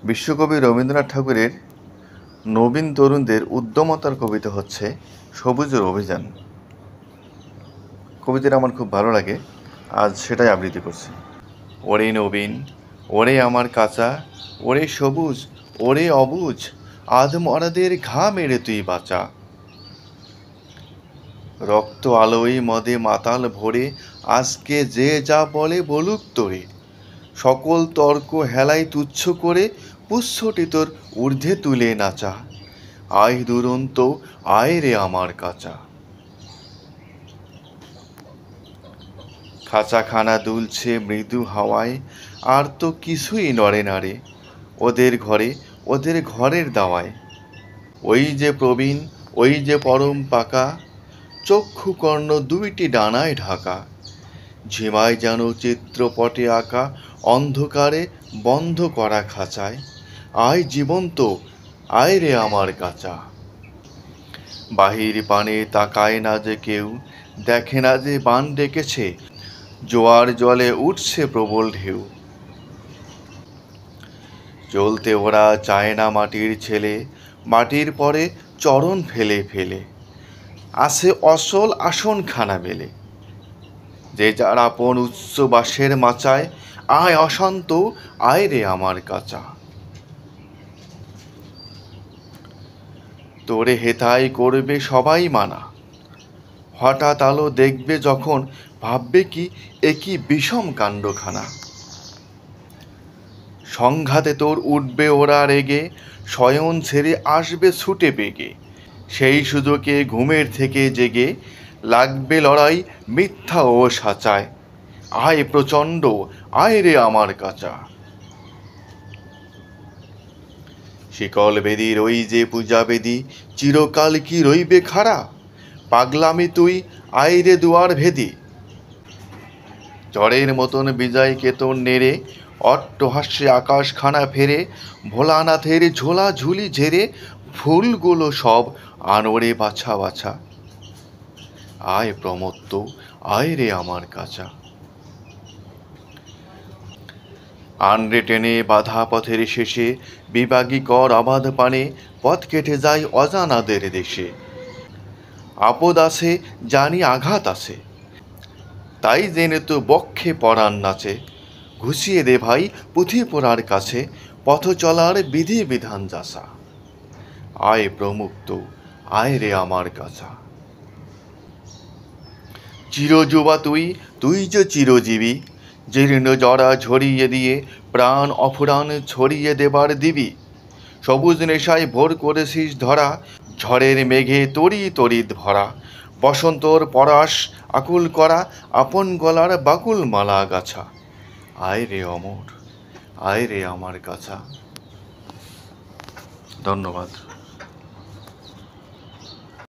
বিশ্বকবি রবীন্দ্রনাথ ঠাকুরের নবীন তরুণদের উদ্যমতার কবিতা হচ্ছে সবুজের অভিযান। কবিতাটা আমার খুব ভালো লাগে, আজ সেটাই আবৃত্তি করছি। ওরে নবীন, ওরে আমার কাঁচা, ওরে সবুজ, ওরে অবুজ, আধমরাদের ঘা মেরে তুই বাঁচা। রক্ত আলোয় মদে মাতাল ভরে আজকে যে যা বলে বলুক তোরে, সকল তর্ক হেলাই তুচ্ছ করে পুষ্যটি তোর ঊর্ধ্বে তুলে নাচা। আয় দুরন্ত, আয় রে আমার কাঁচা। খাঁচাখানা দুলছে মৃদু হাওয়ায়, আর তো কিছুই নড়ে না রে ওদের ঘরে, ওদের ঘরের দাওয়ায়। ওই যে প্রবীণ, ওই যে পরম পাকা, চক্ষু কর্ণ দুইটি ডানায় ঢাকা, ঝিমায় যেন চিত্রপটে আঁকা অন্ধকারে বন্ধ করা খাঁচায়। আয় জীবন্ত, আয় রে আমার কাঁচা। বাহির পানে তাকায় না যে কেউ, দেখে না যে বান ডেকেছে, জোয়ার জলে উঠছে প্রবল ঢেউ। চলতে ওরা চায় না মাটির ছেলে, মাটির পরে চরণ ফেলে ফেলে আসে অসল আসনখানা মেলে। যে যার আপন উচ্চ বাসের মাচায়, আয় অশান্ত, আয় রে আমার কাঁচা। তোরে হেথায় করবে সবাই মানা, হঠাৎ আলো দেখবে যখন ভাববে কি একই বিষম কাণ্ডখানা। সংঘাতে তোর উঠবে ওরা রেগে, শয়ন ছেড়ে আসবে ছুটে বেগে, সেই সুযোগে ঘুমের থেকে জেগে লাগবে লড়াই মিথ্যা ও সাচায়। আয় প্রচণ্ড, আয় রে আমার কাঁচা। শিকল বেদির ওই যে পূজা বেদি চিরকাল কি রইবে খাড়া, পাগলামি তুই আয় রে দুয়ার ভেদি। ঝড়ের মতন বিজয় কেতন নেড়ে অট্টহাস্যে আকাশখানা ফেরে, ভোলানাথের ঝোলা ঝুলি ঝেড়ে ফুলগুলো সব আনোরে বাছা বাছা। আয় প্রমত্ত, আয় রে আমার কাঁচা। আনড়ে টেনে বাধা পথের শেষে বিবাগী কর অবাধ পানে পথ কেটে যায় অজানাদের দেশে। আপদ আছে জানি আঘাত আছে, তাই জেনে তো বক্ষে পরাণ নাচে। ঘুষিয়ে দে ভাই পুঁথি পড়ার কাছে, পথ চলার বিধি বিধান যাসা। আয় প্রমুক্ত, আয় রে আমার কাঁচা। চিরযুবা তুই, তুই যে চিরজীবী, জীর্ণ জরা ঝরিয়ে দিয়ে প্রাণ অফুরান ছড়িয়ে দেবার দিবি। সবুজ নেশায় ভোর করেছিস ধরা, ঝড়ের মেঘে তরি তরিত ভরা। বসন্তর পরাশ আকুল করা আপন গলার বাকুল মালা গাছা। আয় রে অমর, আয় রে আমার কাছা। ধন্যবাদ।